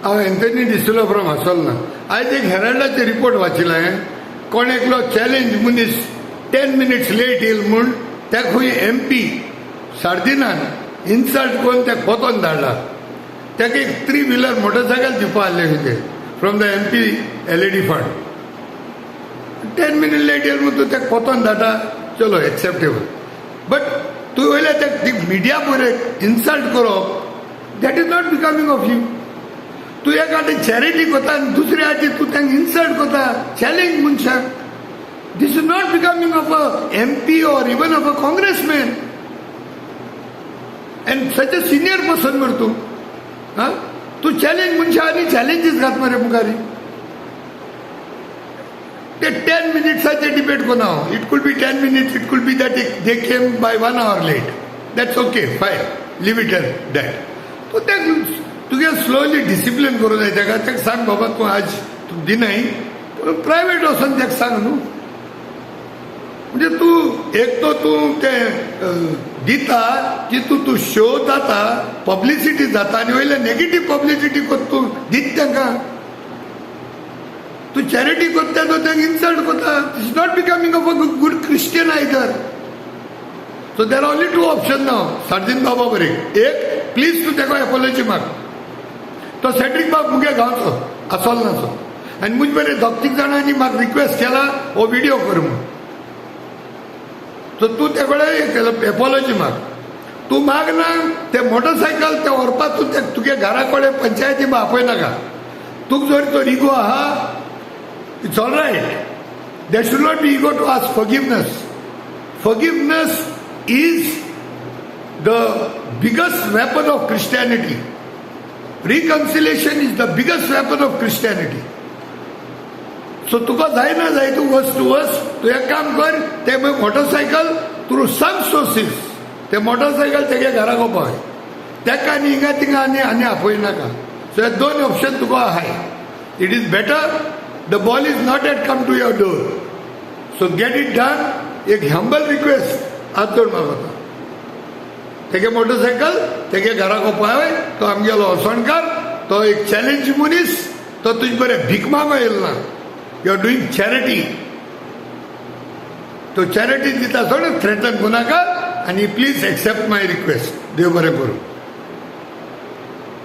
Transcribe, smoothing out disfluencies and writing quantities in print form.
हांव Anthony de Silva from हासोलना. आयज एक हेराल्डाचे रिपोर्ट वाचिला हांवें. कोण एकलो चॅलेंज मनीस 10 मिनिट्स लेट येईल म्हूण त्या खंय MP सार्दिनान इन्सल्ट करून त्या कोतोन धाडला. ताका एक 3 व्हिलर मोटरसायकल दिवपा आहले खंय from the MP LED fund. 10 minute late येईल म्हूण तूं त्या कोतोन धाडटा, चलो एक्सेप्टेबल. बट तूं वयल्या त्या मिडिया पळय इन्सल्ट करप, that is not becoming of you. तू एक आटी चॅरिटी करता आनी दुसरे आटी तू तांकां इन्सल्ट करता, चॅलेंज मनशाक. This is not becoming of a MP or even of a congressman and such a senior person मरे तू. तू चॅलेंज मनशा आनी चॅलेंजीस घात मरे मुखारी. ते 10 मिनिट्साचे डिबेट कोना हांव. It could B 10 minutes, it could be that they came by 1 hour late. That's okay, fine, leave it at that. तू ते तुगे स्लोली डिसिप्लिन करूं जाय. ताका सांग बाबा तूं आज तूं दिनाय प्रायवेट वचून ताका सांग न्हू. म्हणजे तूं एक तो तूं ते दिता की तूं शो जाता, पब्लिसिटी जाता आनी वयले नेगेटीव पब्लिसिटी कोत तूं दीत तांकां. तूं चॅरिटी करता तो तांकां इन्सल्ट करता. This is not becoming of a good Christian either. So there are only 2 option नाव. सार्दिन बाबा बरे एक, प्लीज तूं ताका एपॉलॉजी माग. तो सेड्रीक बाब मुगे गांवचो आसोलनाचो आनी मुजे बरे 2-3 जाणांनी म्हाका रिक्वेस्ट केला हो व्हिडिओ कर म्हणून. सो तूं ते कडेन एपॉलॉजी माग. तूं माग ना ते मोटरसायकल ते व्हरपाक तूं तुगे घरा कडेन पंचायती आपय नाका. तुका जर तो इगो आहा, it's all right. There should not be ego to ask forgiveness. Forgiveness is the biggest weapon of Christianity. Reconciliation is the biggest weapon of Christianity. So तुका जायना जाय तूं वच तूं एक काम कर, ते मोटरसायकल थ्रू सम सोर्सीस ते मोटरसायकल तेगे घरा गोपाय. तेका आनी हिंगा थिंगा आनी आपय नाका. सो हे 2 ऑप्शन तुका आहाय. It is better. The ball is not at come to your door. So get it done. एक हंबल रिक्वेस्ट हात जोड मागता. तेगे मोटरसायकल तेगे घरा कोपाय. तो आमगेलो असोणकार, तो एक चॅलेंज मनीस, तो तुजे बरे भीक मागो येयलो ना. You are doing charity. तो चॅरिटी दिता सोड, थ्रेटन करूं नाका. आनी प्लीज एक्सेप्ट माय रिक्वेस्ट. देव बरें करूं.